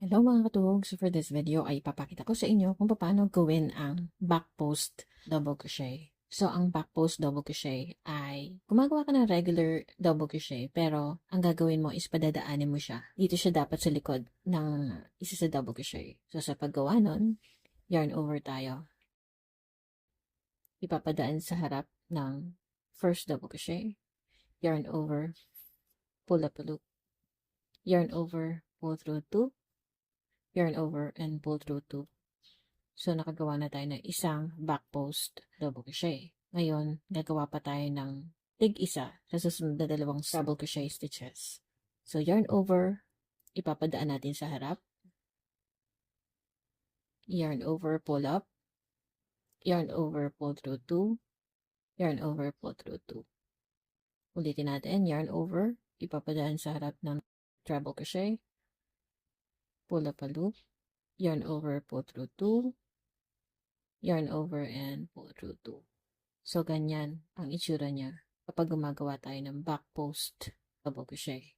Hello mga katuhog! So for this video ay ipapakita ko sa inyo kung paano gawin ang back post double crochet. So ang back post double crochet ay gumagawa ka ng regular double crochet pero ang gagawin mo is padadaanin mo siya. Dito siya dapat sa likod ng isa sa double crochet. So sa paggawa nun, yarn over tayo. Ipapadaan sa harap ng first double crochet, yarn over, pull up a loop, yarn over, pull through 2, yarn over, and pull through 2. So, nakagawa na tayo ng isang back post double crochet. Ngayon, gagawa pa tayo ng tig-isa sa susunod na dalawang double crochet stitches. So, yarn over, ipapadaan natin sa harap. Yarn over, pull up. Yarn over, pull through 2. Yarn over, pull through 2. Ulitin natin, yarn over, ipapadaan sa harap ng treble crochet. Pull up a loop. Yarn over, pull through 2. Yarn over, and pull through 2. So, ganyan ang itsura niya kapag gumagawa tayo ng back post double crochet.